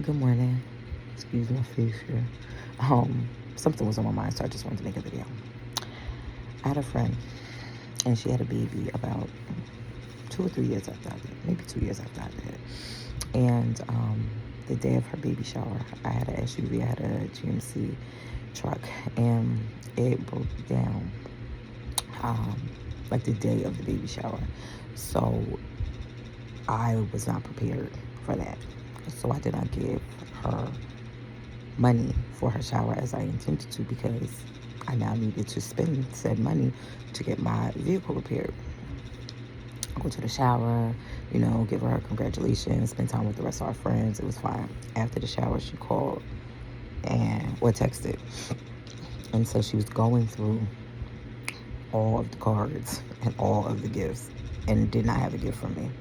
Good morning. Excuse my face here. Something was on my mind, so I just wanted to make a video. I had a friend, and she had a baby about 2 or 3 years after I did, maybe 2 years after I did. And the day of her baby shower, I had an SUV, I had a GMC truck, and it broke down like the day of the baby shower. So I was not prepared for that. So I did not give her money for her shower as I intended to because I now needed to spend said money to get my vehicle repaired. Go to the shower, give her congratulations, spend time with the rest of our friends. It was fine. After the shower, she called or texted and said she was going through all of the cards and all of the gifts and did not have a gift from me.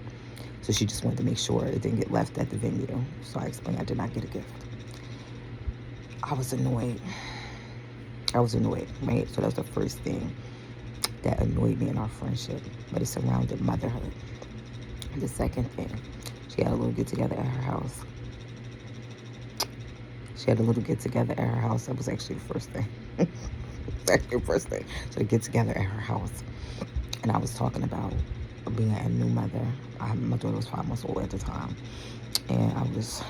So she just wanted to make sure it didn't get left at the venue. So I explained I did not get a gift. I was annoyed. Right? So that was the first thing that annoyed me in our friendship. But it surrounded motherhood. The second thing, she had a little get together at her house. That was actually the first thing. So to get together at her house. And I was talking about being a new mother. My daughter was 5 months old at the time. And I was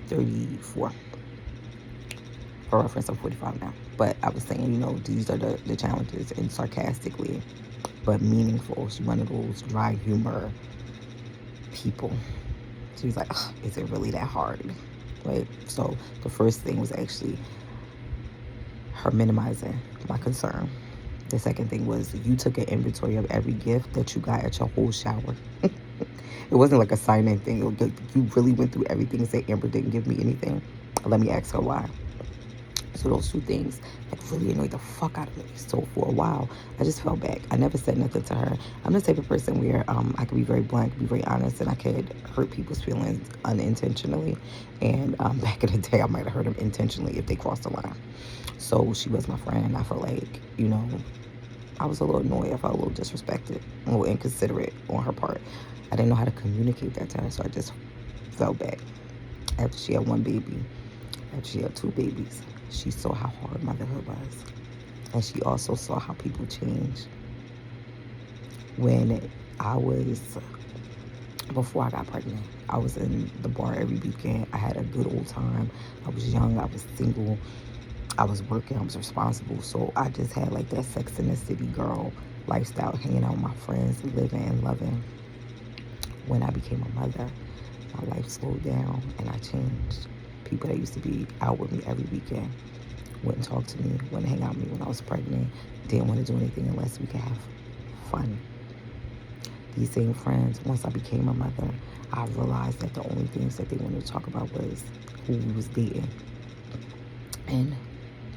34. For reference, I'm 45 now. But I was saying, these are the challenges, and sarcastically, but meaningful. She's one of those dry humor people. She was like, is it really that hard? Right? So the first thing was actually her minimizing my concern. The second thing was you took an inventory of every gift that you got at your whole shower. It wasn't like a sign-in thing. You really went through everything and said, Amber didn't give me anything. Let me ask her why. So those two things really annoyed the fuck out of me. So for a while, I just fell back. I never said nothing to her. I'm the type of person where I could be very blunt, be very honest, and I could hurt people's feelings unintentionally. And back in the day, I might have hurt them intentionally if they crossed the line. So she was my friend. I felt like, I was a little annoyed. I felt a little disrespected, a little inconsiderate on her part. I didn't know how to communicate that to her, so I just fell back. After she had one baby, after she had two babies, she saw how hard motherhood was. And she also saw how people change. Before I got pregnant, I was in the bar every weekend. I had a good old time. I was young, I was single, I was working, I was responsible. So I just had like that Sex in the City girl lifestyle, hanging out with my friends, living and loving. When I became a mother, my life slowed down and I changed. People that used to be out with me every weekend wouldn't talk to me, wouldn't hang out with me when I was pregnant, didn't want to do anything unless we could have fun. These same friends, once I became a mother, I realized that the only things that they wanted to talk about was who we was dating and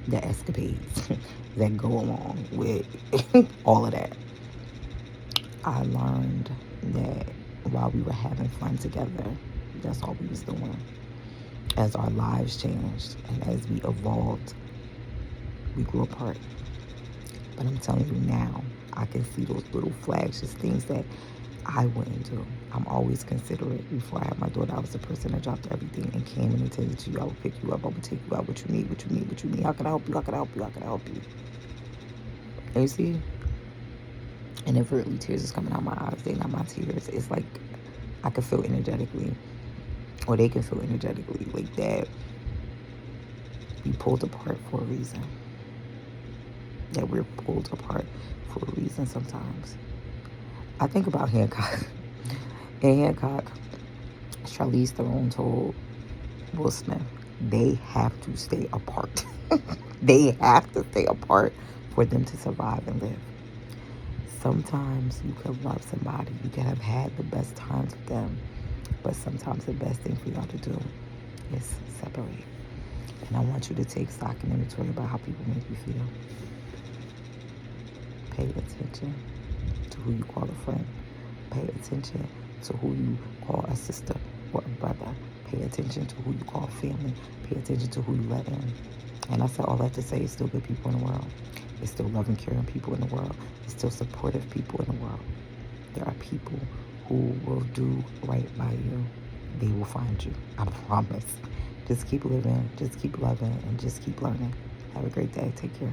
the escapades that go along with all of that. I learned that while we were having fun together, that's all we was doing. As our lives changed and as we evolved, we grew apart. But I'm telling you now, I can see those little flags, just things that I wouldn't do. I'm always considerate. Before I had my daughter, I was the person that dropped everything and came and attended to you. I would pick you up. I would take you out. What you need, what you need, what you need. How can I help you? How can I help you? How can I help you? And you see, inadvertently tears is coming out my eyes. They're not my tears. It's like I can feel energetically, or they can feel energetically, like that we pulled apart for a reason. That we're pulled apart for a reason sometimes. I think about Hancock. In Hancock, Charlize Theron told Will Smith, they have to stay apart. They have to stay apart for them to survive and live. Sometimes you can love somebody, you can have had the best times with them, but sometimes the best thing for y'all to do is separate. And I want you to take stock and inventory about how people make you feel. Pay attention to who you call a friend. Pay attention to who you call a sister or a brother. Pay attention to who you call family. Pay attention to who you let in. And I said all that to say it's still good people in the world. It's still loving, caring people in the world. It's still supportive people in the world. There are people who will do right by you. They will find you. I promise. Just keep living, just keep loving, and just keep learning. Have a great day. Take care.